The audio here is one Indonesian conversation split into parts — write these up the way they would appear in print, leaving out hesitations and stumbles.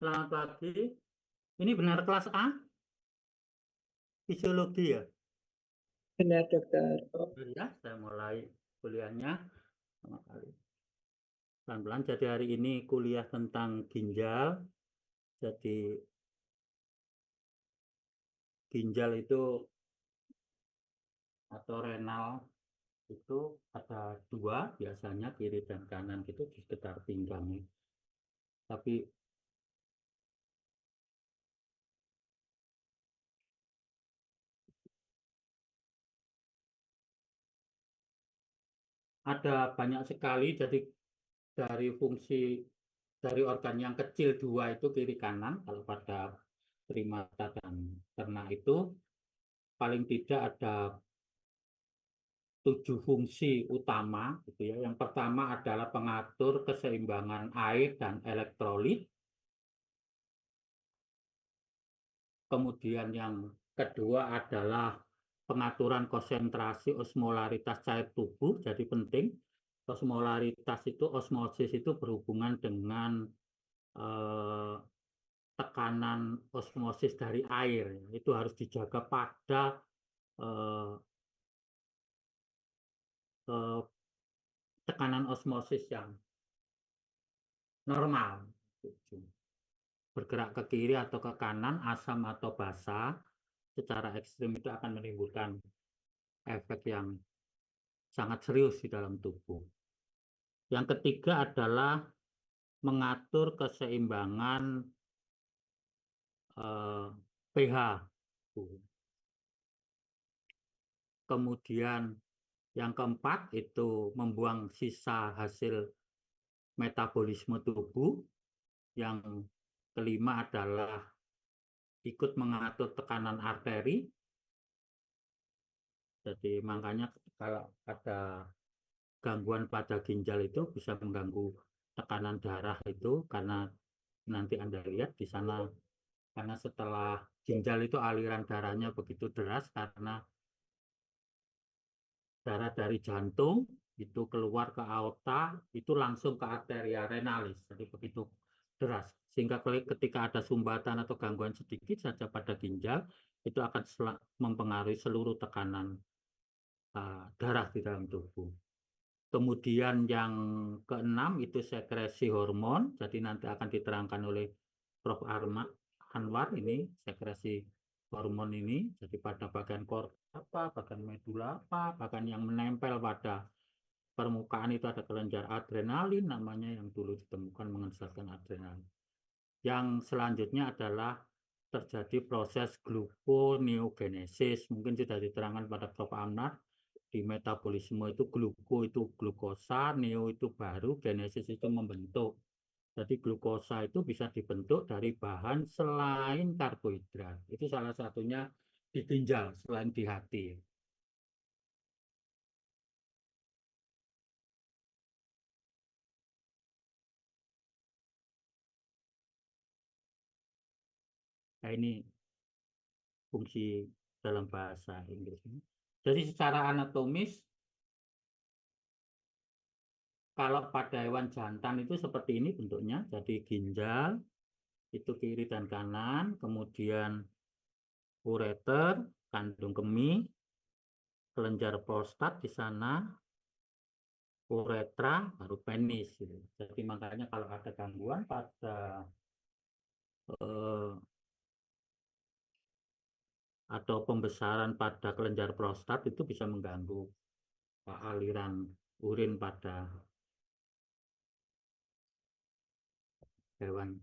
Selamat pagi. Ini benar kelas A, fisiologi ya? Benar, dokter. Oh, Ya, saya mulai kuliahnya sama kali. Pelan-pelan. Jadi hari ini kuliah tentang ginjal. Jadi ginjal itu atau renal itu ada dua biasanya kiri dan kanan gitu di sekitar pinggang. Tapi ada banyak sekali. Jadi dari fungsi dari organ yang kecil dua itu kiri kanan kalau pada primata dan ternak itu paling tidak ada 7 fungsi utama gitu ya. Yang pertama adalah pengatur keseimbangan air dan elektrolit. Kemudian yang kedua adalah pengaturan konsentrasi osmolaritas cair tubuh. Jadi penting osmolaritas itu osmosis itu berhubungan dengan eh, tekanan osmosis dari air. Itu harus dijaga pada eh, eh, tekanan osmosis yang normal. Bergerak ke kiri atau ke kanan, asam atau basa, secara ekstrim itu akan menimbulkan efek yang sangat serius di dalam tubuh. Yang ketiga adalah mengatur keseimbangan pH. Kemudian yang keempat itu membuang sisa hasil metabolisme tubuh. Yang kelima adalah ikut mengatur tekanan arteri. Jadi makanya kalau ada gangguan pada ginjal itu bisa mengganggu tekanan darah itu karena nanti Anda lihat di sana karena setelah ginjal itu aliran darahnya begitu deras karena darah dari jantung itu keluar ke aorta itu langsung ke arteria renalis jadi begitu deras sehingga ketika ada sumbatan atau gangguan sedikit saja pada ginjal itu akan mempengaruhi seluruh tekanan darah di dalam tubuh. Kemudian yang keenam itu sekresi hormon. Jadi nanti akan diterangkan oleh Prof. Anwar ini sekresi hormon ini. Jadi pada bagian korteks apa, bagian medula apa, bagian yang menempel pada permukaan itu ada kelenjar adrenalin namanya yang dulu ditemukan menghasilkan adrenalin. Yang selanjutnya adalah terjadi proses gluconeogenesis. Mungkin sudah diterangkan pada Prof. Anwar di metabolisme itu gluko itu glukosa, neo itu baru, genesis itu membentuk. Jadi glukosa itu bisa dibentuk dari bahan selain karbohidrat. Itu salah satunya di ginjal selain di hati. Nah ini fungsi dalam bahasa Inggris. Jadi secara anatomis kalau pada hewan jantan itu seperti ini bentuknya. Jadi ginjal itu kiri dan kanan, kemudian ureter, kandung kemih, kelenjar prostat di sana, uretra, baru penis. Gitu. Jadi makanya kalau ada gangguan pada eh, atau pembesaran pada kelenjar prostat itu bisa mengganggu aliran urin pada hewan.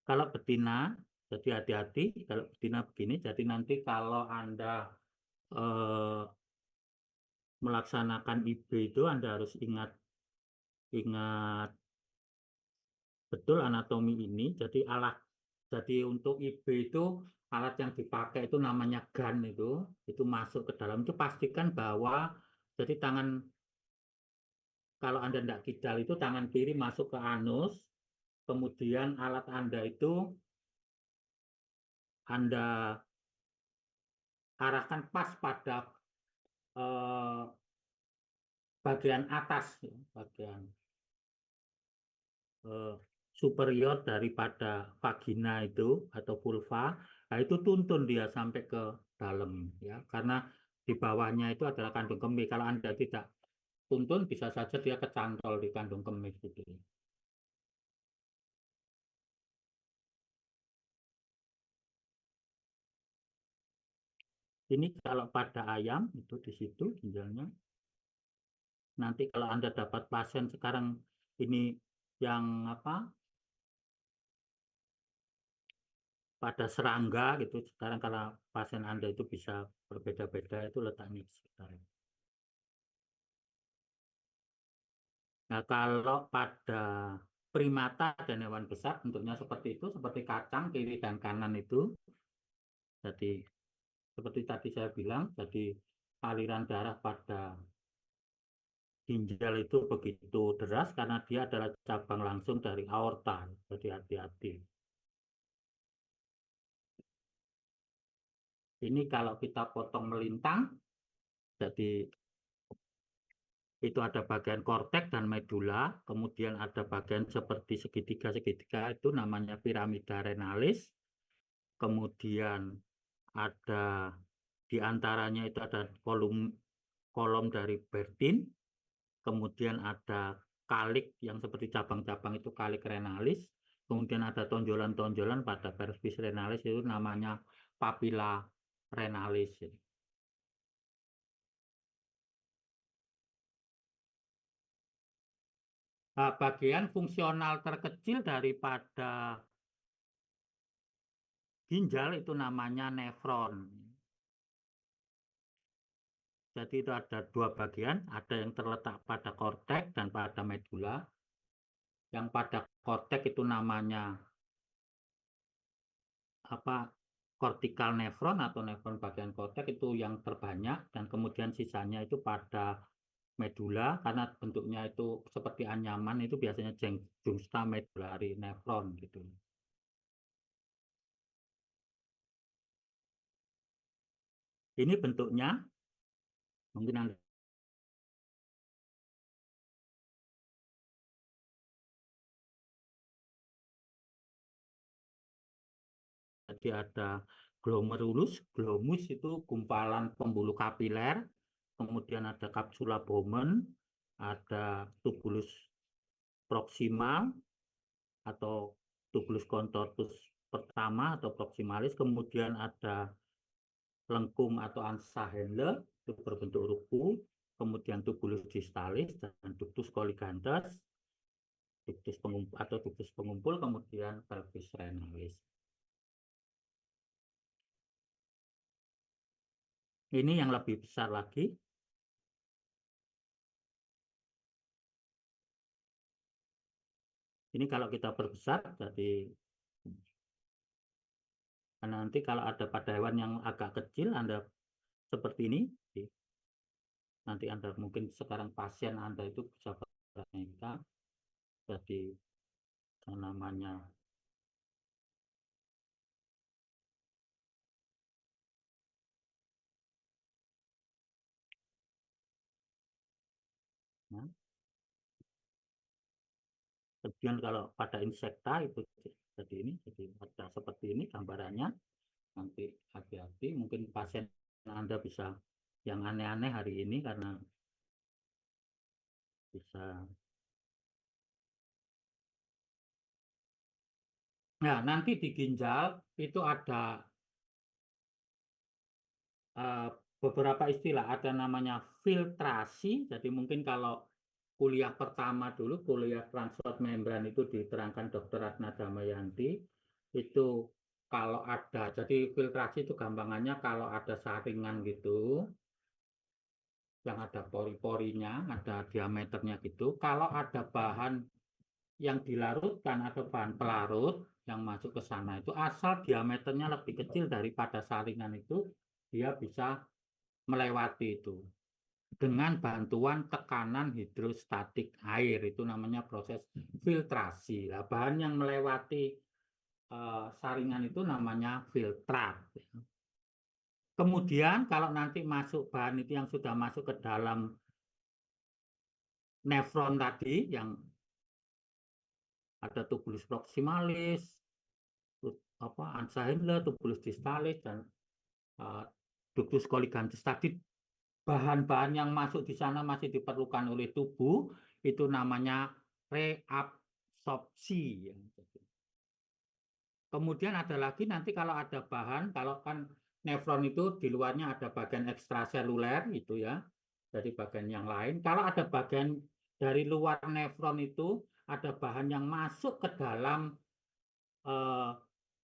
Kalau betina, jadi hati-hati kalau betina begini. Jadi nanti kalau Anda eh, melaksanakan IB itu Anda harus ingat ingat betul anatomi ini. Jadi untuk IB itu alat yang dipakai itu namanya gun itu masuk ke dalam itu pastikan bahwa jadi tangan kalau Anda tidak kidal itu tangan kiri masuk ke anus, kemudian alat Anda itu Anda arahkan pas pada eh, bagian atas, ya, bagian eh, superior daripada vagina itu atau vulva, nah itu tuntun dia sampai ke dalam ya, karena di bawahnya itu adalah kandung kemih. Kalau Anda tidak tuntun bisa saja dia kecantol di kandung kemih gitu. Ini kalau pada ayam itu di situ ginjalnya. Nanti kalau Anda dapat pasien sekarang ini yang apa? Pada serangga gitu. Sekarang kalau pasien Anda itu bisa berbeda-beda itu letaknya di sekitar. Nah, kalau pada primata dan hewan besar bentuknya seperti itu, seperti kacang kiri dan kanan itu. Jadi seperti tadi saya bilang, jadi aliran darah pada ginjal itu begitu deras karena dia adalah cabang langsung dari aorta. Jadi hati-hati. Ini kalau kita potong melintang, jadi itu ada bagian korteks dan medula, kemudian ada bagian seperti segitiga-segitiga itu namanya piramida renalis, kemudian ada di antaranya itu ada kolom dari Bertin, kemudian ada kalik yang seperti cabang-cabang itu kalik renalis, kemudian ada tonjolan-tonjolan pada pelvis renalis itu namanya papilla renalis. Nah, bagian fungsional terkecil daripada ginjal itu namanya nefron. Jadi itu ada dua bagian, ada yang terletak pada korteks dan pada medula. Yang pada korteks itu namanya apa? Kortikal nefron atau nefron bagian korteks itu yang terbanyak, dan kemudian sisanya itu pada medula karena bentuknya itu seperti anyaman, itu biasanya juxta medullary nefron gitu. Ini bentuknya mungkin Anda jadi ada glomerulus, glomus itu gumpalan pembuluh kapiler, kemudian ada kapsula Bowman, ada tubulus proximal atau tubulus contortus pertama atau proximalis, kemudian ada lengkung atau ansa Henle itu berbentuk ruku, kemudian tubulus distalis dan ductus colligantes, ductus pengumpul atau ductus pengumpul, kemudian pelvis renalis. Ini yang lebih besar lagi. Ini kalau kita perbesar, jadi nanti kalau ada pada hewan yang agak kecil, Anda seperti ini, nanti Anda mungkin sekarang pasien Anda itu bisa berangkat, jadi yang namanya ya. Kemudian kalau pada insekta itu jadi ini, jadi ada seperti ini gambarannya. Nanti hati-hati, mungkin pasien Anda bisa yang aneh-aneh hari ini karena bisa. Nah, nanti di ginjal itu ada beberapa istilah, ada namanya filtrasi. Jadi mungkin kalau kuliah pertama dulu, kuliah transport membran itu diterangkan Dr. Ratna Damayanti, itu kalau ada, jadi filtrasi itu gampangannya kalau ada saringan gitu, yang ada pori-porinya, ada diameternya gitu, kalau ada bahan yang dilarutkan atau bahan pelarut yang masuk ke sana itu asal diameternya lebih kecil daripada saringan itu, dia bisa melewati itu dengan bantuan tekanan hidrostatik air, itu namanya proses filtrasi. Nah, bahan yang melewati saringan itu namanya filtrat. Kemudian kalau nanti masuk bahan itu yang sudah masuk ke dalam nefron tadi yang ada tubulus proximalis, ansa Henle, tubulus distalis, dan ductus colligantes. Tadi bahan-bahan yang masuk di sana masih diperlukan oleh tubuh, itu namanya reabsorpsi. Kemudian ada lagi nanti kalau ada bahan, kalau kan nefron itu di luarnya ada bagian ekstraseluler gitu ya, dari bagian yang lain. Kalau ada bagian dari luar nefron itu ada bahan yang masuk ke dalam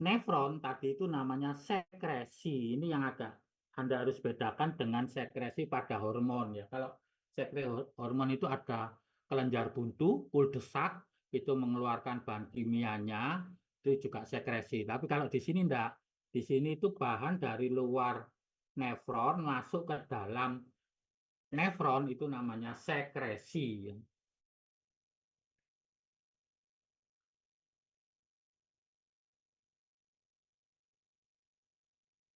nefron tadi itu namanya sekresi. Ini yang agak Anda harus bedakan dengan sekresi pada hormon ya. Kalau sekresi hormon itu ada kelenjar buntu, kuldesak, itu mengeluarkan bahan kimianya, itu juga sekresi. Tapi kalau di sini enggak. Di sini itu bahan dari luar nefron masuk ke dalam nefron itu namanya sekresi.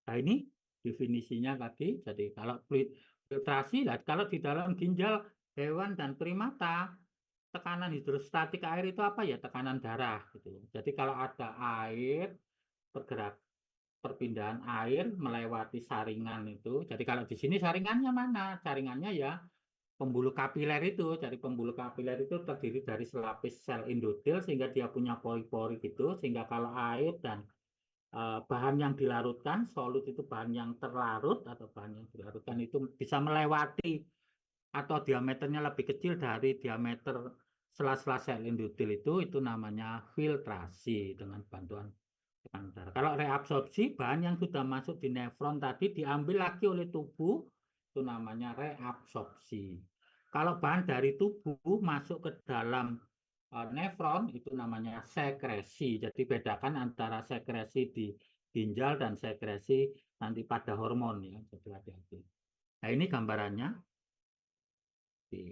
Nah ini definisinya tadi. Jadi kalau filtrasi, kalau di dalam ginjal hewan dan primata, tekanan hidrostatik air itu apa ya? Tekanan darah gitu. Jadi kalau ada air bergerak, perpindahan air melewati saringan itu. Jadi kalau di sini saringannya mana? Saringannya ya pembuluh kapiler itu. Jadi pembuluh kapiler itu terdiri dari selapis sel endotel sehingga dia punya pori-pori gitu. Sehingga kalau air dan bahan yang dilarutkan, solut itu bahan yang terlarut atau bahan yang dilarutkan itu bisa melewati atau diameternya lebih kecil dari diameter sela-sela sel endotel itu namanya filtrasi dengan bantuan tekanan darah. Kalau reabsorpsi, bahan yang sudah masuk di nefron tadi diambil lagi oleh tubuh, itu namanya reabsorpsi. Kalau bahan dari tubuh masuk ke dalam nefron itu namanya sekresi. Jadi bedakan antara sekresi di ginjal dan sekresi nanti pada hormon ya. Jadi hati-hati. Nah ini gambarannya. Di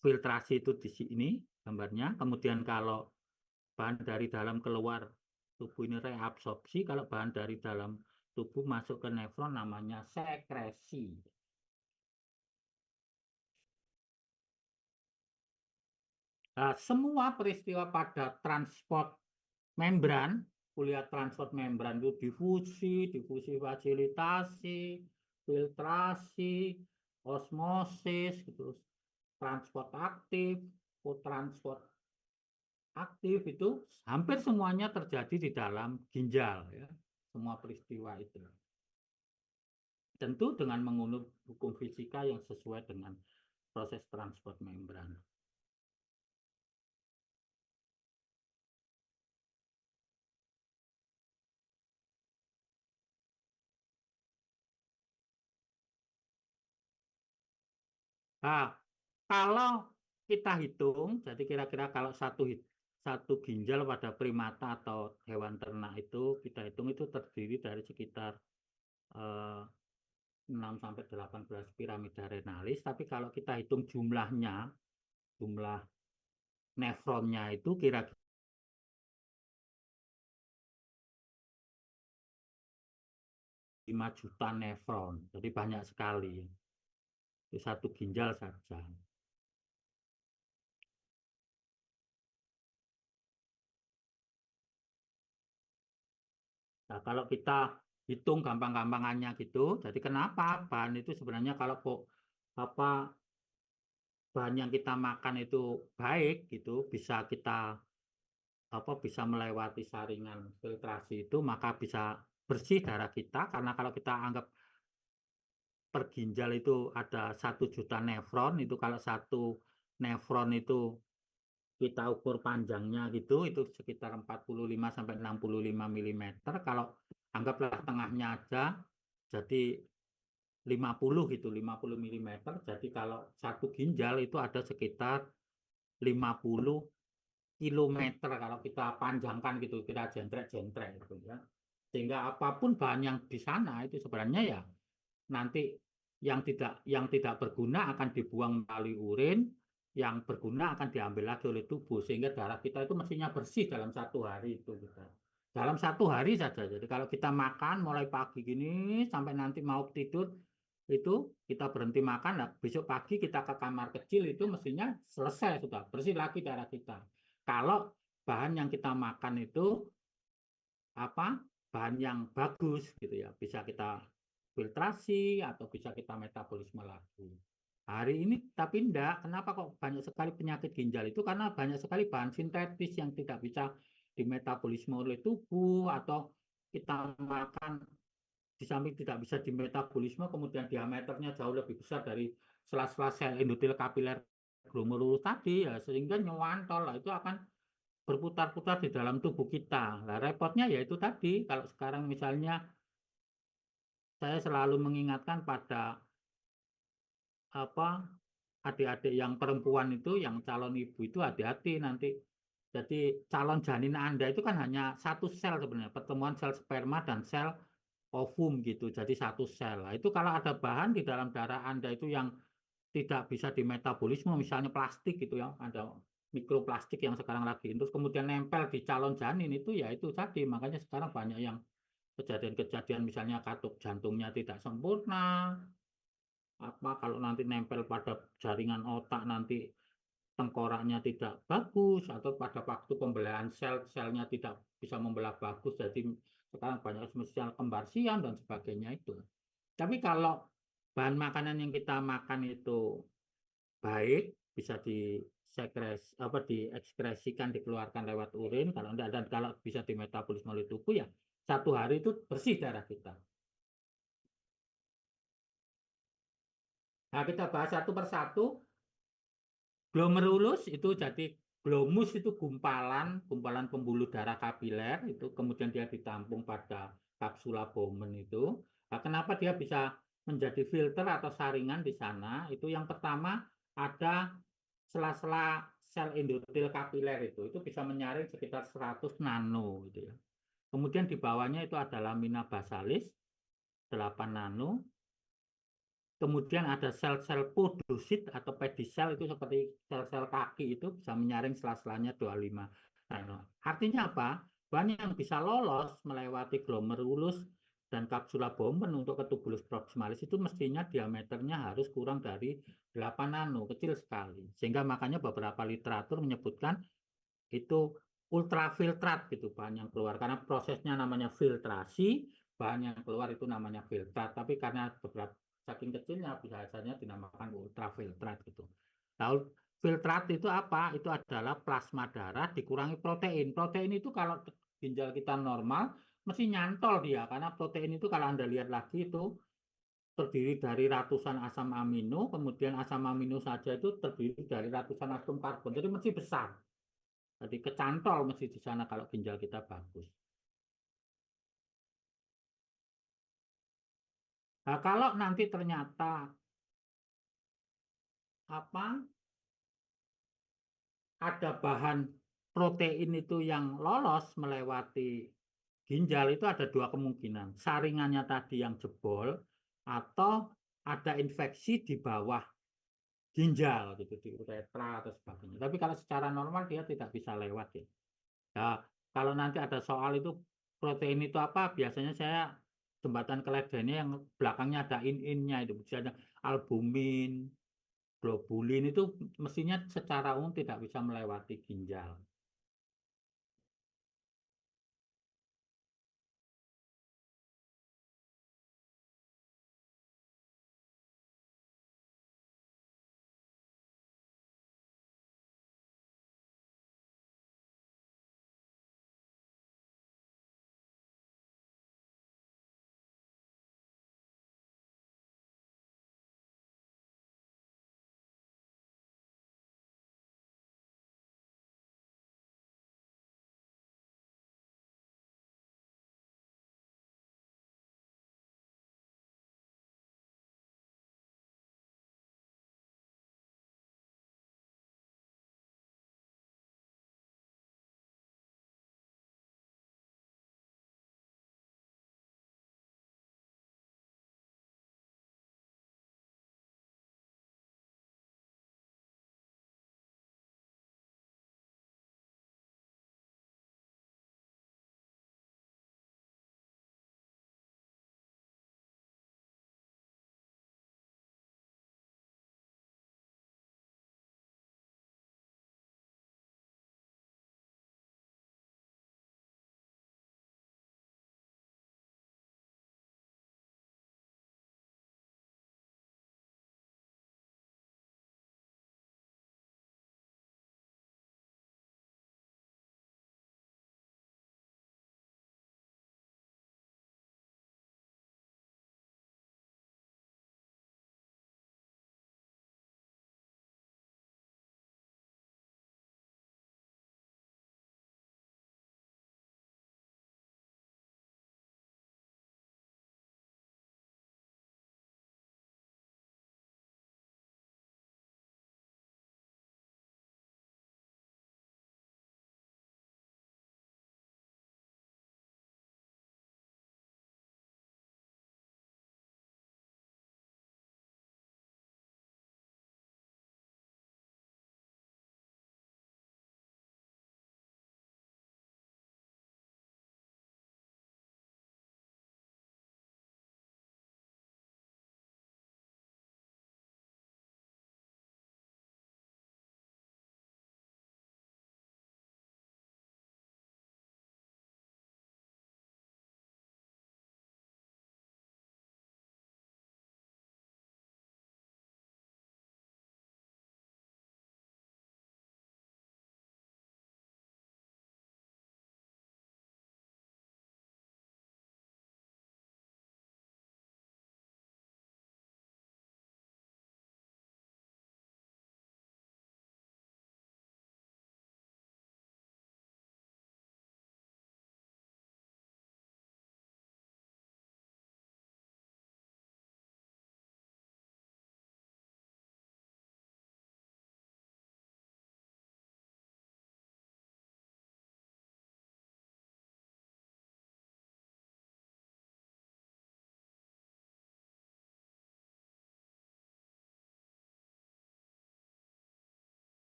filtrasi itu di sini gambarnya. Kemudian kalau bahan dari dalam keluar tubuh ini reabsorpsi. Kalau bahan dari dalam tubuh masuk ke nefron namanya sekresi. Nah, semua peristiwa pada transport membran, kuliah transport membran itu difusi, difusi fasilitasi, filtrasi, osmosis, gitu, transport aktif, transport aktif itu hampir semuanya terjadi di dalam ginjal ya, semua peristiwa itu. Tentu dengan mengunut hukum fisika yang sesuai dengan proses transport membran. Nah, kalau kita hitung, jadi kira-kira kalau satu ginjal pada primata atau hewan ternak itu kita hitung itu terdiri dari sekitar 6 sampai 18 piramida renalis, tapi kalau kita hitung jumlahnya, jumlah nefronnya itu kira-kira 5 juta nefron. Jadi banyak sekali. Itu satu ginjal saja. Nah, kalau kita hitung gampang-gampangannya gitu, jadi kenapa bahan itu sebenarnya kalau kok apa bahan yang kita makan itu baik gitu, bisa melewati saringan filtrasi itu, maka bisa bersih darah kita. Karena kalau kita anggap per ginjal itu ada 1 juta nefron, itu kalau satu nefron itu kita ukur panjangnya gitu, itu sekitar 45 sampai 65 mm. Kalau anggaplah tengahnya aja, jadi 50 gitu, 50 mm. Jadi kalau satu ginjal itu ada sekitar 50 kilometer kalau kita panjangkan gitu, kita jentrek-jentrek gitu ya. Sehingga apapun bahan yang di sana itu sebenarnya ya nanti yang tidak berguna akan dibuang melalui urin, yang berguna akan diambil lagi oleh tubuh, sehingga darah kita itu mestinya bersih dalam 1 hari itu kita. Dalam 1 hari saja. Jadi kalau kita makan mulai pagi gini sampai nanti mau tidur itu kita berhenti makan, nah besok pagi kita ke kamar kecil itu mestinya selesai sudah bersih lagi darah kita. Kalau bahan yang kita makan itu apa bahan yang bagus gitu ya, bisa kita filtrasi atau bisa kita metabolisme lagi. Hari ini tapi enggak, kenapa kok banyak sekali penyakit ginjal itu karena banyak sekali bahan sintetis yang tidak bisa dimetabolisme oleh tubuh, atau kita makan di samping tidak bisa dimetabolisme kemudian diameternya jauh lebih besar dari sela-sela sel endotel kapiler glomerulus tadi ya, sehingga nyewantol lah, itu akan berputar-putar di dalam tubuh kita. Nah, repotnya yaitu tadi, kalau sekarang misalnya saya selalu mengingatkan pada apa adik-adik yang perempuan itu, yang calon ibu itu hati-hati nanti. Jadi calon janin Anda itu kan hanya satu sel sebenarnya, pertemuan sel sperma dan sel ovum gitu. Jadi satu sel. Nah, itu kalau ada bahan di dalam darah Anda itu yang tidak bisa dimetabolisme, misalnya plastik gitu ya, ada mikroplastik yang sekarang lagi, terus kemudian nempel di calon janin itu ya itu tadi, makanya sekarang banyak yang kejadian-kejadian misalnya katup jantungnya tidak sempurna, apa kalau nanti nempel pada jaringan otak nanti tengkoraknya tidak bagus, atau pada waktu pembelahan sel-selnya tidak bisa membelah bagus, jadi sekarang banyak misalnya kembar siam dan sebagainya itu. Tapi kalau bahan makanan yang kita makan itu baik, bisa disekres apa diekskresikan, dikeluarkan lewat urin, kalau enggak, dan kalau bisa dimetabolisme oleh tubuh ya satu hari itu bersih darah kita. Nah, kita bahas satu persatu. Glomerulus itu jadi glomus itu gumpalan gumpalan pembuluh darah kapiler itu, kemudian dia ditampung pada kapsula Bowman itu. Nah, kenapa dia bisa menjadi filter atau saringan di sana? Itu yang pertama, ada sela-sela sel endotel kapiler itu bisa menyaring sekitar 100 nano gitu ya. Kemudian di bawahnya itu ada lamina basalis 8 nano. Kemudian ada sel-sel podosit atau pedicel, itu seperti sel-sel kaki, itu bisa menyaring sela-selanya 25 nano. Artinya apa? Bahan yang bisa lolos melewati glomerulus dan kapsula Bowman untuk ke tubulus proximalis itu mestinya diameternya harus kurang dari 8 nano, kecil sekali. Sehingga makanya beberapa literatur menyebutkan itu ultrafiltrat gitu bahan yang keluar, karena prosesnya namanya filtrasi, bahan yang keluar itu namanya filtrat, tapi karena beberapa saking kecilnya biasanya dinamakan ultrafiltrat gitu. Tahu filtrat itu apa? Itu adalah plasma darah dikurangi protein. Protein itu kalau ginjal kita normal mesti nyantol dia, karena protein itu kalau Anda lihat lagi itu terdiri dari ratusan asam amino, kemudian asam amino saja itu terdiri dari ratusan atom karbon, jadi mesti besar. Jadi kecantol mesti di sana kalau ginjal kita bagus. Nah, kalau nanti ternyata apa ada bahan protein itu yang lolos melewati ginjal, itu ada dua kemungkinan. Saringannya tadi yang jebol, atau ada infeksi di bawah ginjal gitu, di uretra atau sebagainya. Tapi kalau secara normal dia tidak bisa lewat ya. Ya, kalau nanti ada soal itu protein itu apa, biasanya saya jembatan kelebihannya yang belakangnya ada in-innya itu, misalnya albumin, globulin itu mestinya secara umum tidak bisa melewati ginjal.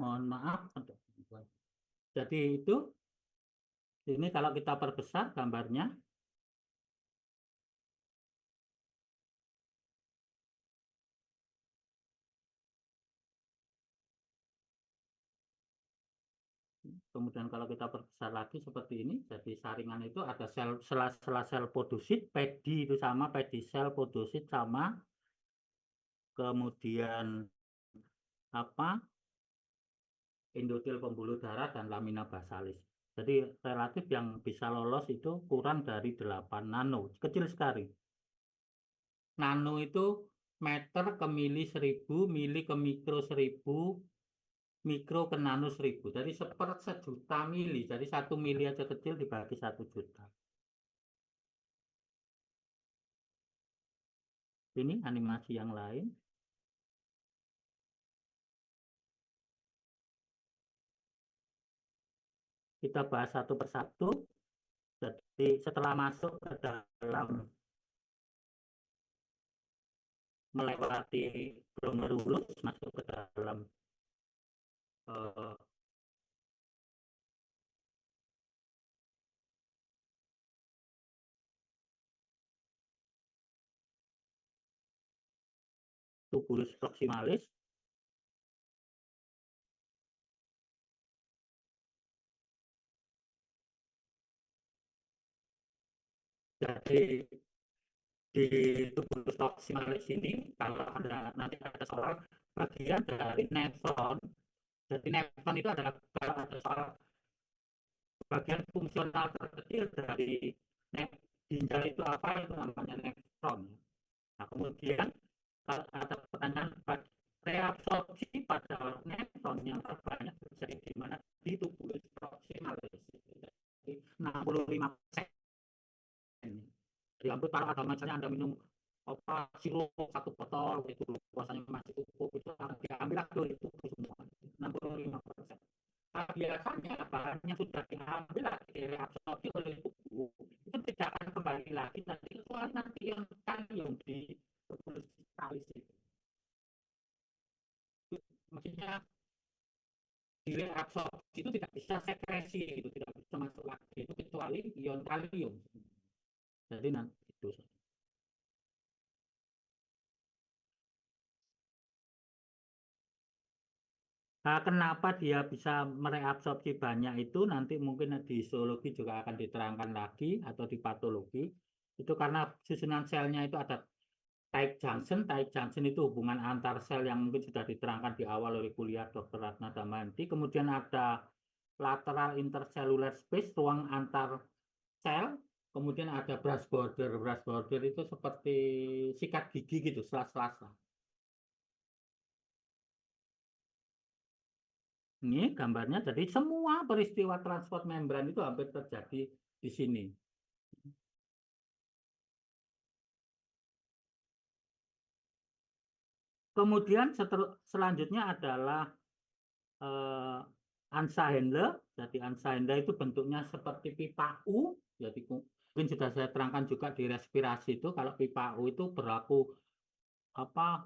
Mohon maaf. Jadi itu, ini kalau kita perbesar gambarnya, kemudian kalau kita perbesar lagi seperti ini, jadi saringan itu ada sela-sela sel podosit, pedi itu sama, pedi sel podosit sama, kemudian apa, endotel pembuluh darah dan lamina basalis. Jadi relatif yang bisa lolos itu kurang dari 8 nano, kecil sekali. Nano itu meter ke mili 1000, mili ke mikro 1000, mikro ke nano 1000. Jadi sejuta mili. Jadi 1 mili aja kecil dibagi 1 juta. Ini animasi yang lain. Kita bahas satu persatu. Jadi setelah masuk ke dalam melewati glomerulus, masuk ke dalam tubulus proximalis. Jadi di tubulus proximalis ini, kalau nanti ada soal bagian dari nefron. Jadi nefron itu adalah kalau ada soal bagian fungsional terkecil dari ginjal itu apa, itu namanya nefron. Nah, kemudian kalau ada pertanyaan reabsorpsi pada nefron yang terbanyak terjadi di mana, di tubulus proximalis. Jadi 65%. Ya ampun, kalau ada misalnya Anda minum apa sirup 1 botol itu puasanya masih cukup, itu akan diambil lagi itu semua 65%. Nah, biasanya bahan yang sudah diambil lagi direabsorpsi oleh tubuh itu tidak akan kembali lagi nanti, kecuali nanti yang kalium di kalis itu. Maksudnya direabsorpsi itu tidak bisa sekresi, itu tidak bisa masuk lagi itu kecuali ion kalium. Jadi nanti itu. Nah, kenapa dia bisa mereabsorpsi banyak itu nanti mungkin di histologi juga akan diterangkan lagi atau di patologi. Itu karena susunan selnya itu ada tight junction. Tight junction itu hubungan antar sel yang mungkin sudah diterangkan di awal oleh kuliah Dr. Ratna Damayanti. Kemudian ada lateral intercellular space, ruang antar sel. Kemudian ada brush border. Brush border itu seperti sikat gigi gitu, sela-sela. Ini gambarnya, jadi semua peristiwa transport membran itu hampir terjadi di sini. Kemudian selanjutnya adalah Ansa Handler. Jadi Ansa Handler itu bentuknya seperti pipa U. Jadi mungkin sudah saya terangkan juga di respirasi itu, kalau pipa U itu berlaku apa,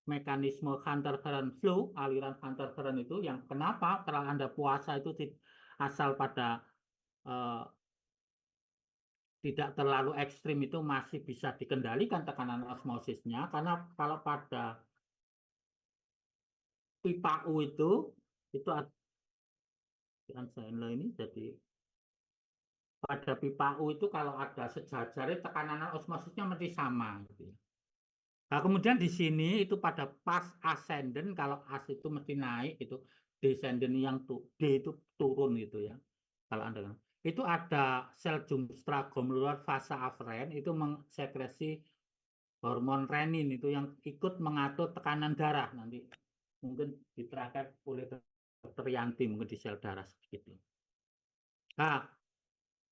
mekanisme Hunter current flow, aliran Hunter current itu yang kenapa kalau Anda puasa itu asal pada tidak terlalu ekstrim itu masih bisa dikendalikan tekanan osmosisnya, karena kalau pada pipa U itu ini, jadi pada pipa U itu kalau ada sejajar tekanan osmosisnya mesti sama gitu. Nah, kemudian di sini itu pada pas ascendant, kalau as itu mesti naik, itu descendant yang D itu turun gitu ya. Kalau Anda itu ada sel Jungstra glomerular fase aferen itu mengsekresi hormon renin itu yang ikut mengatur tekanan darah, nanti mungkin diterangkan oleh Dr. Yanti mungkin di sel darah segitu. Nah,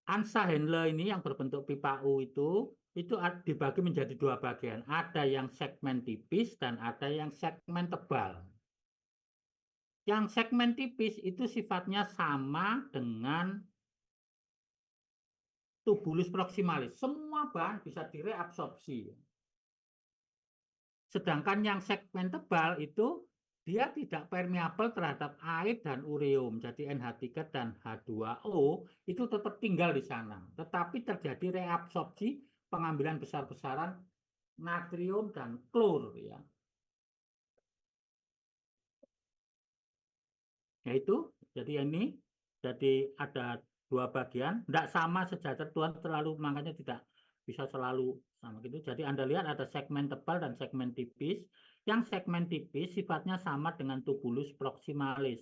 Ansa Handler ini yang berbentuk pipa U itu dibagi menjadi 2 bagian. Ada yang segmen tipis dan ada yang segmen tebal. Yang segmen tipis itu sifatnya sama dengan tubulus proximalis. Semua bahan bisa direabsorpsi. Sedangkan yang segmen tebal itu dia tidak permeabel terhadap air dan ureum. Jadi NH3 dan H2O itu tetap tinggal di sana. Tetapi terjadi reabsorpsi pengambilan besar-besaran natrium dan klor ya. Yaitu jadi ini jadi ada dua bagian, tidak sama sejajar Tuhan terlalu makanya tidak bisa selalu sama gitu. Jadi Anda lihat ada segmen tebal dan segmen tipis. Yang segmen tipis sifatnya sama dengan tubulus proximalis.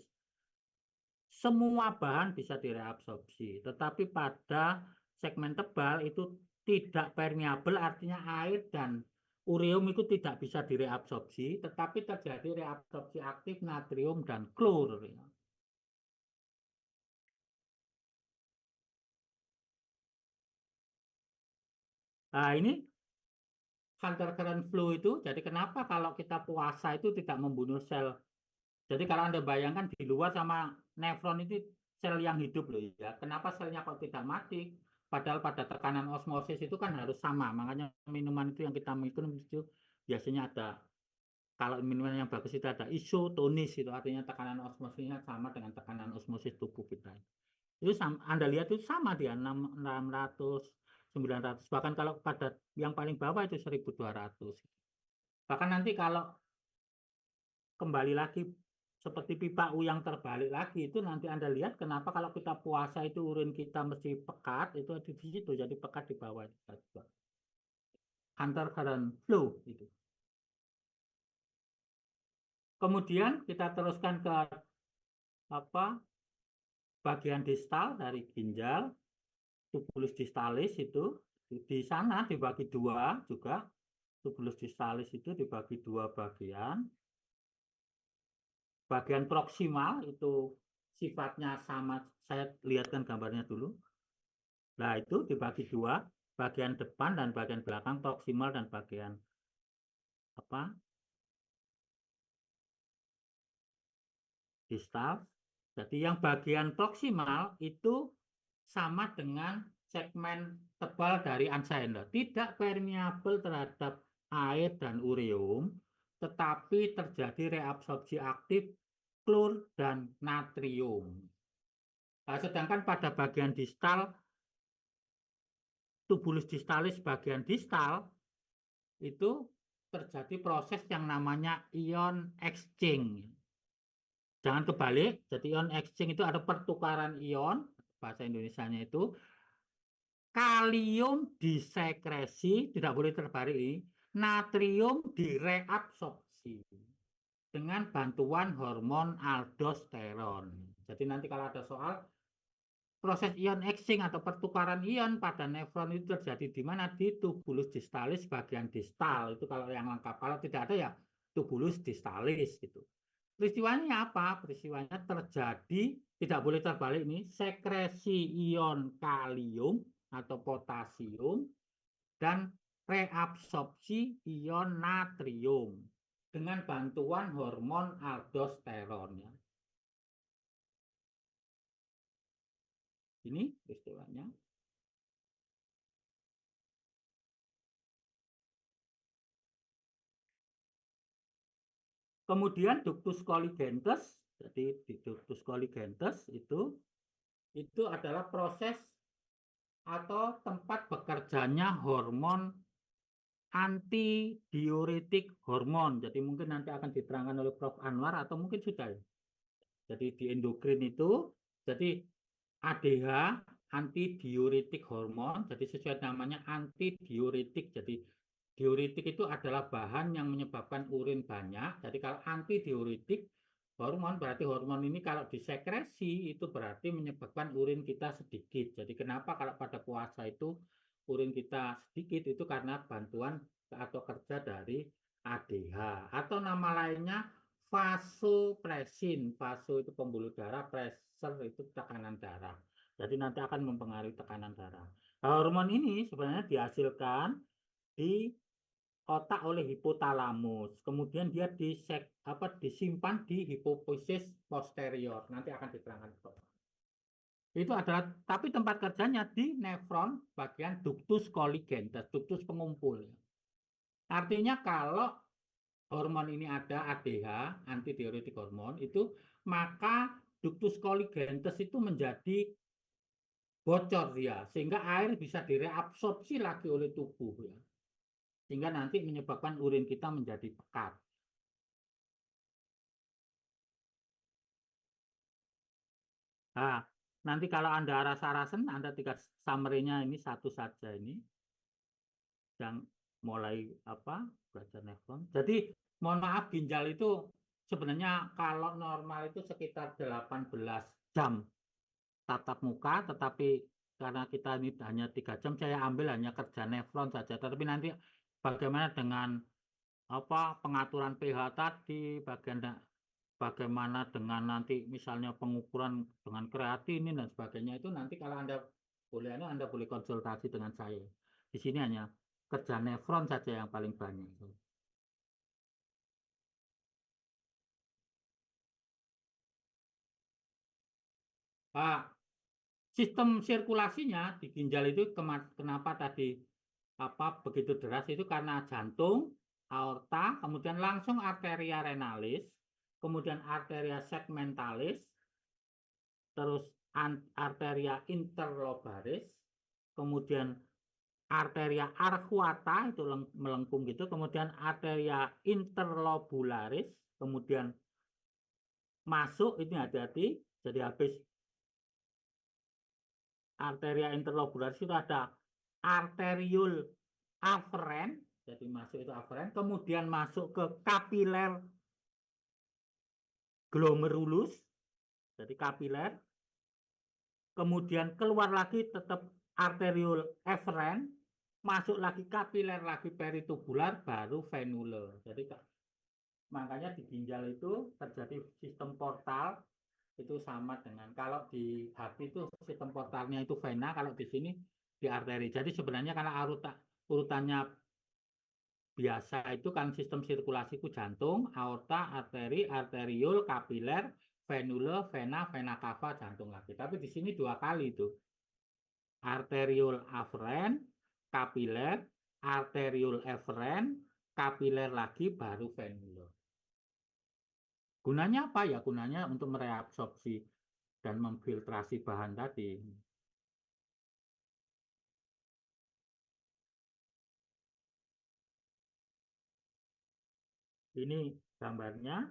Semua bahan bisa direabsorpsi, tetapi pada segmen tebal itu tidak permeabel, artinya air dan ureum itu tidak bisa direabsorpsi, tetapi terjadi reabsorpsi aktif natrium dan klor. Nah, ini Hunter current flow itu, jadi kenapa kalau kita puasa itu tidak membunuh sel. Jadi kalau Anda bayangkan di luar sama nefron itu sel yang hidup loh ya. Kenapa selnya kok tidak mati? Padahal pada tekanan osmosis itu kan harus sama. Makanya minuman itu yang kita minum itu biasanya ada. Kalau minuman yang bagus itu ada isotonis itu artinya tekanan osmosisnya sama dengan tekanan osmosis tubuh kita. Itu Anda lihat itu sama dia 600 900 bahkan kalau pada yang paling bawah itu 1200. Bahkan nanti kalau kembali lagi seperti pipa U yang terbalik lagi itu nanti Anda lihat kenapa kalau kita puasa itu urin kita mesti pekat itu di situ jadi pekat di bawah Hunter current flow itu. Kemudian kita teruskan ke apa bagian distal dari ginjal tubulus distalis itu di sana dibagi dua juga tubulus distalis itu dibagi dua bagian. Bagian proksimal itu sifatnya sama, saya lihatkan gambarnya dulu. Nah, itu dibagi dua, bagian depan dan bagian belakang proksimal dan bagian apa? Distal. Jadi yang bagian proksimal itu sama dengan segmen tebal dari Ansaender, tidak permeabel terhadap air dan ureum, tetapi terjadi reabsorpsi aktif klor dan natrium. Nah, sedangkan pada bagian distal, tubulus distalis bagian distal, itu terjadi proses yang namanya ion exchange. Jangan kebalik, jadi ion exchange itu ada pertukaran ion, bahasa Indonesianya itu, kalium disekresi, tidak boleh terbalik, natrium direabsorpsi dengan bantuan hormon aldosteron. Jadi nanti kalau ada soal, proses ion exchange atau pertukaran ion pada nefron itu terjadi di mana? Di tubulus distalis bagian distal. Itu kalau yang lengkap. Kalau tidak ada ya tubulus distalis gitu. Peristiwanya apa? Peristiwanya terjadi, tidak boleh terbalik ini, sekresi ion kalium atau potasium dan reabsorpsi ion natrium dengan bantuan hormon aldosteron. Ini peristiwanya. Kemudian ductus colligensus, jadi di ductus colligensus itu adalah proses atau tempat bekerjanya hormon antidiuretik hormon. Jadi mungkin nanti akan diterangkan oleh Prof. Anwar atau mungkin sudah. Jadi di endokrin itu, jadi ADH antidiuretik hormon, jadi sesuai namanya antidiuretik. Jadi diuretik itu adalah bahan yang menyebabkan urin banyak. Jadi kalau antidiuretik hormon berarti hormon ini kalau disekresi itu berarti menyebabkan urin kita sedikit. Jadi kenapa kalau pada puasa itu urin kita sedikit itu karena bantuan atau kerja dari ADH atau nama lainnya vasopresin. Vaso itu pembuluh darah, pressure itu tekanan darah. Jadi nanti akan mempengaruhi tekanan darah. Hormon ini sebenarnya dihasilkan di otak oleh hipotalamus. Kemudian dia disimpan di hipofisis posterior. Nanti akan diterangkan. Itu adalah, tapi tempat kerjanya di nefron bagian ductus colligensus, ductus pengumpul. Artinya kalau hormon ini ada ADH, antidiuretik hormon itu, maka ductus colligensum itu menjadi bocor ya, sehingga air bisa direabsorpsi lagi oleh tubuh ya, sehingga nanti menyebabkan urin kita menjadi pekat. Nah, nanti kalau Anda rasa-rasen, Anda tinggal summary-nya ini satu saja ini, yang mulai apa belajar nefron. Jadi mohon maaf, ginjal itu sebenarnya kalau normal itu sekitar 18 jam tatap muka, tetapi karena kita ini hanya 3 jam, saya ambil hanya kerja nefron saja. Tetapi nanti bagaimana dengan apa pengaturan pH tadi, bagaimana dengan nanti misalnya pengukuran dengan kreatinin dan sebagainya, itu nanti kalau Anda boleh konsultasi dengan saya. Di sini hanya kerja nefron saja yang paling banyak. Pak, sistem sirkulasinya di ginjal itu kenapa tadi apa begitu deras itu karena jantung, aorta, kemudian langsung arteria renalis, kemudian arteria segmentalis, terus arteria interlobaris, kemudian arteria arcuata itu melengkung gitu, kemudian arteria interlobularis, kemudian masuk ini hati-hati, jadi habis arteria interlobularis itu ada arteriole aferen, jadi masuk itu aferen, kemudian masuk ke kapiler glomerulus, jadi kapiler, kemudian keluar lagi tetap arteriole eferen, masuk lagi kapiler lagi peritubular, baru venular. Jadi makanya di ginjal itu terjadi sistem portal itu sama dengan kalau di hati itu sistem portalnya itu vena, kalau di sini di arteri. Jadi sebenarnya karena urutannya biasa itu kan sistem sirkulasiku jantung, aorta, arteri, arteriol, kapiler, venule, vena, vena cava, jantung lagi. Tapi di sini dua kali itu. Arteriol aferen, kapiler, arteriol eferen, kapiler lagi baru venule. Gunanya apa ya? Gunanya untuk mereabsorpsi dan memfiltrasi bahan tadi. Ini gambarnya,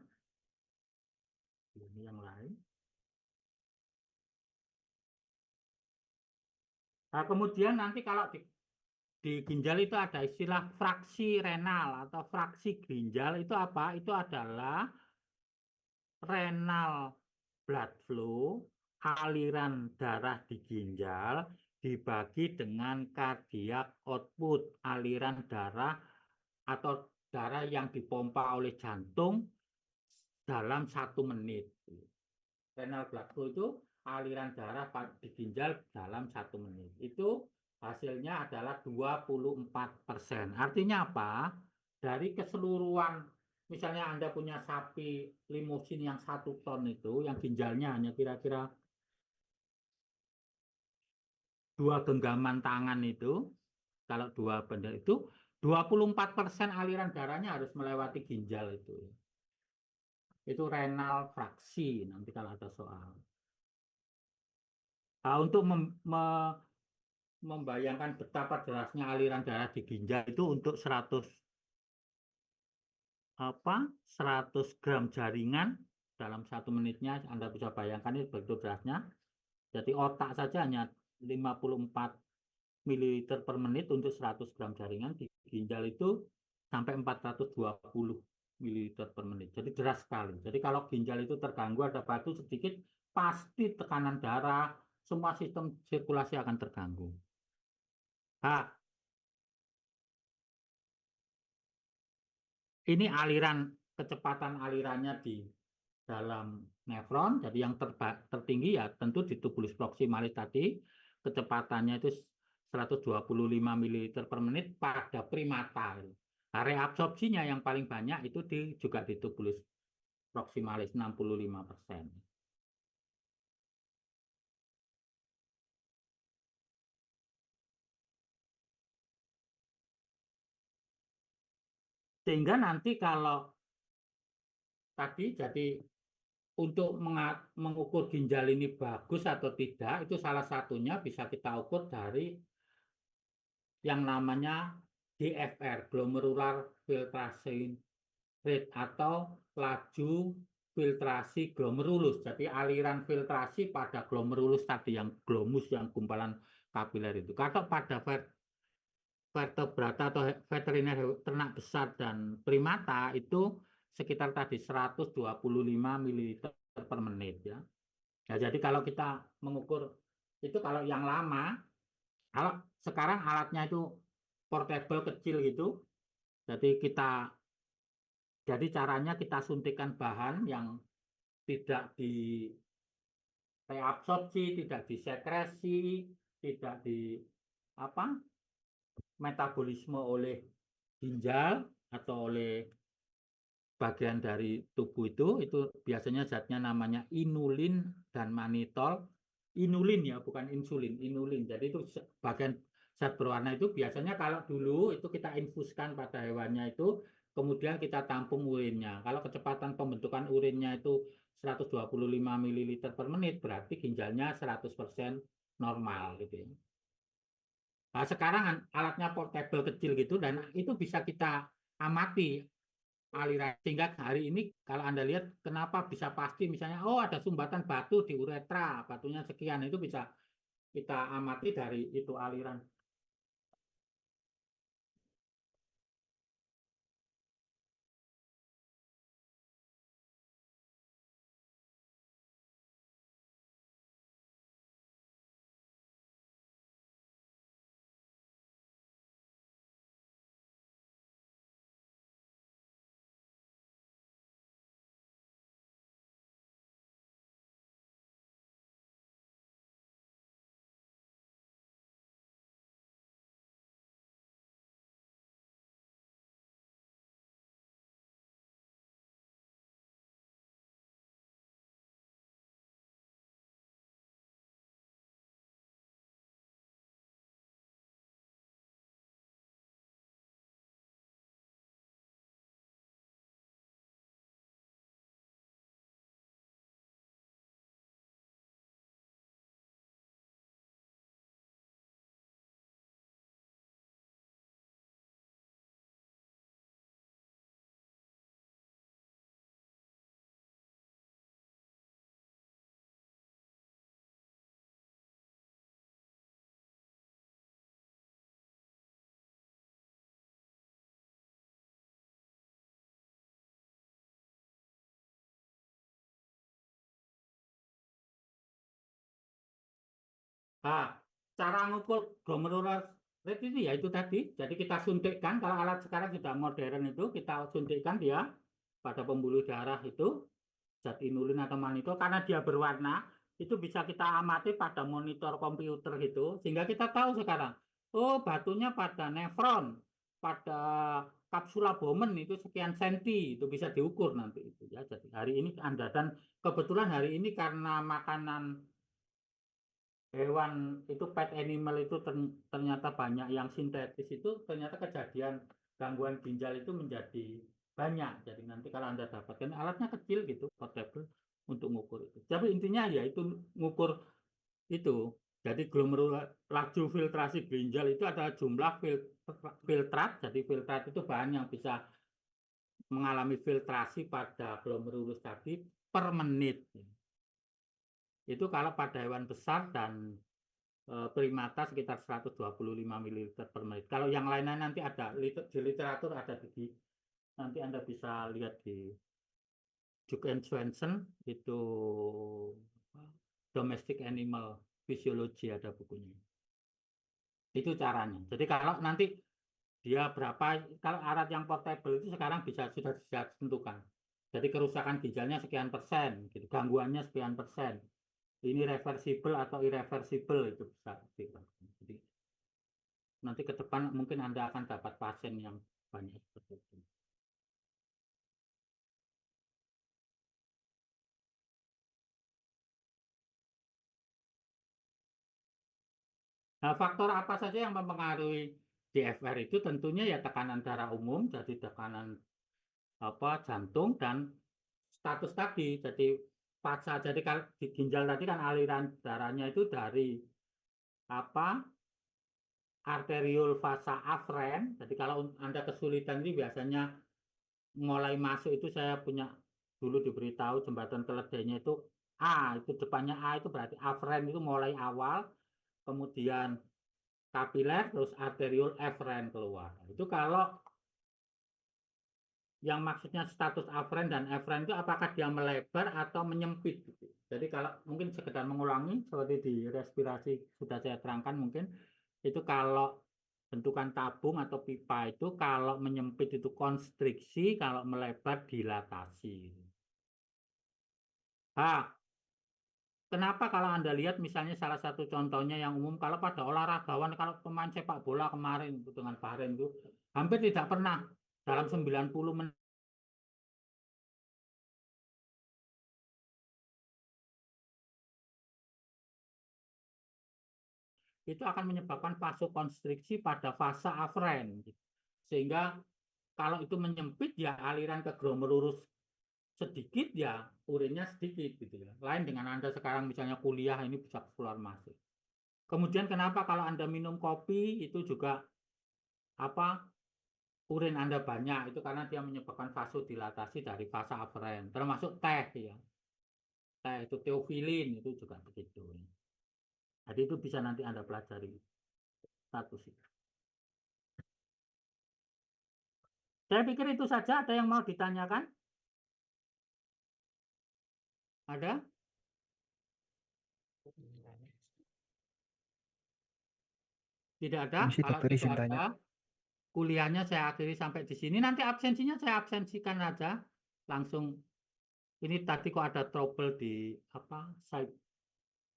ini yang lain. Nah, kemudian nanti kalau di ginjal itu ada istilah fraksi renal atau fraksi ginjal itu apa? Itu adalah renal blood flow, aliran darah di ginjal dibagi dengan cardiac output, aliran darah atau darah yang dipompa oleh jantung dalam 1 menit. Renal blood flow itu aliran darah di ginjal dalam 1 menit. Itu hasilnya adalah 24%. Artinya apa? Dari keseluruhan, misalnya Anda punya sapi limusin yang 1 ton itu, yang ginjalnya hanya kira-kira 2 genggaman tangan itu, kalau 2 benda itu, 24% aliran darahnya harus melewati ginjal itu. Itu renal fraksi nanti kalau ada soal. Nah, untuk membayangkan betapa derasnya aliran darah di ginjal itu untuk 100 gram jaringan dalam 1 menitnya Anda bisa bayangkan itu begitu derasnya. Jadi otak saja hanya 54 ml per menit untuk 100 gram jaringan, di ginjal itu sampai 420 ml per menit. Jadi deras sekali. Jadi kalau ginjal itu terganggu, ada batu sedikit, pasti tekanan darah, semua sistem sirkulasi akan terganggu. Nah, ini kecepatan alirannya di dalam nefron. Jadi yang tertinggi ya tentu di tubulus proximalis tadi, kecepatannya itu 125 ml per menit pada primata. Nah, reabsorpsinya yang paling banyak itu juga di tubulus proximalis 65%. Sehingga nanti kalau tadi jadi untuk mengukur ginjal ini bagus atau tidak, itu salah satunya bisa kita ukur dari yang namanya GFR, glomerular filtration rate, atau laju filtrasi glomerulus. Jadi aliran filtrasi pada glomerulus tadi, yang glomus, yang gumpalan kapiler itu. Kalau pada vertebrata atau veteriner ternak besar dan primata itu sekitar tadi 125 ml per menit ya. Nah, jadi kalau kita mengukur itu, kalau yang lama, kalau sekarang alatnya itu portable kecil gitu, jadi caranya kita suntikan bahan yang tidak di reabsorpsi, tidak disekresi, tidak di apa metabolisme oleh ginjal atau oleh bagian dari tubuh itu biasanya zatnya namanya inulin dan manitol. Inulin ya, bukan insulin, inulin. Jadi itu bagian zat berwarna itu biasanya kalau dulu itu kita infuskan pada hewannya itu, kemudian kita tampung urinnya. Kalau kecepatan pembentukan urinnya itu 125 ml per menit, berarti ginjalnya 100% normal gitu ya. Nah, sekarang alatnya portable kecil gitu, dan itu bisa kita amati aliran. Sehingga hari ini kalau Anda lihat kenapa bisa pasti, misalnya oh ada sumbatan batu di uretra, batunya sekian, itu bisa kita amati dari itu aliran. Nah, cara ngukur glomerular rate itu ya itu tadi. Jadi kita suntikkan, kalau alat sekarang sudah modern itu, kita suntikkan dia pada pembuluh darah itu, zat inulin atau manitol, karena dia berwarna, itu bisa kita amati pada monitor komputer gitu, sehingga kita tahu sekarang, oh batunya pada nefron, pada kapsula Bowman itu sekian senti, itu bisa diukur nanti itu ya. Jadi hari ini Anda, dan kebetulan hari ini karena makanan hewan itu, pet animal itu ternyata banyak yang sintetis, itu ternyata kejadian gangguan ginjal itu menjadi banyak. Jadi nanti kalau Anda dapatkan alatnya kecil gitu, portable, untuk ngukur itu. Tapi intinya ya itu ngukur itu. Jadi glomerular, laju filtrasi ginjal itu adalah jumlah filtrat. Jadi filtrat itu bahan yang bisa mengalami filtrasi pada glomerulus tadi per menit. Itu kalau pada hewan besar dan primata sekitar 125 ml per menit. Kalau yang lainnya nanti ada di literatur, ada di nanti Anda bisa lihat di Duke and Swenson itu Domestic Animal Physiology, ada bukunya. Itu caranya. Jadi kalau nanti dia berapa, kalau alat yang portable itu sekarang sudah bisa tentukan. Jadi kerusakan ginjalnya sekian persen, gitu. Gangguannya sekian persen. Ini reversible atau irreversible itu bisa. Jadi nanti ke depan mungkin Anda akan dapat pasien yang banyak seperti itu. Nah, faktor apa saja yang mempengaruhi DFR itu tentunya ya tekanan darah umum, jadi tekanan jantung dan status tadi. Jadi fasa, jadi kalau di ginjal tadi kan aliran darahnya itu dari arteriol vasa afren. Jadi kalau Anda kesulitan ini biasanya mulai masuk itu saya punya dulu diberitahu jembatan keledainya itu A, itu depannya A itu berarti afren itu mulai awal, kemudian kapiler, terus arteriol efren keluar. Itu kalau yang maksudnya status afren dan efren itu apakah dia melebar atau menyempit gitu. Jadi kalau mungkin sekedar mengulangi seperti di respirasi sudah saya terangkan, mungkin itu kalau bentukan tabung atau pipa itu kalau menyempit itu konstriksi, kalau melebar dilatasi. Kenapa kalau Anda lihat misalnya salah satu contohnya yang umum, kalau pada olahragawan, kalau pemain sepak bola kemarin dengan Bahrain itu hampir tidak pernah dalam 90 menit itu akan menyebabkan vasokonstriksi pada fasa afren. Sehingga kalau itu menyempit ya aliran ke glomerulus sedikit ya urinnya sedikit gitu ya. Lain dengan Anda sekarang misalnya kuliah ini bisa keluar masuk. Kemudian kenapa kalau Anda minum kopi itu juga urin Anda banyak, itu karena dia menyebabkan vasodilatasi dari fasa afren, termasuk teh ya. Teh itu teofilin itu juga begitu. Jadi itu bisa nanti Anda pelajari status itu. Saya pikir itu saja. Ada yang mau ditanyakan? Ada? Tidak ada? Permisi, Kalau dokter, izin tidak tanya. ada, kuliahnya saya akhiri sampai di sini. Nanti absensinya saya absensikan saja. Langsung. Ini tadi kok ada trouble di site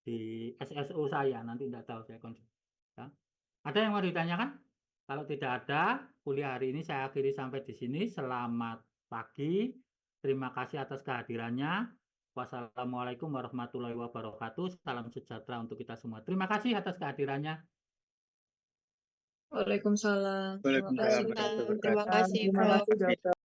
di SSO saya. Nanti tidak tahu saya konsul. Ya. Ada yang mau ditanyakan? Kalau tidak ada, kuliah hari ini saya akhiri sampai di sini. Selamat pagi. Terima kasih atas kehadirannya. Wassalamualaikum warahmatullahi wabarakatuh. Salam sejahtera untuk kita semua. Terima kasih atas kehadirannya. Waalaikumsalam. Terima kasih. Waalaikumsalam. Terima kasih, Prof. Dokter.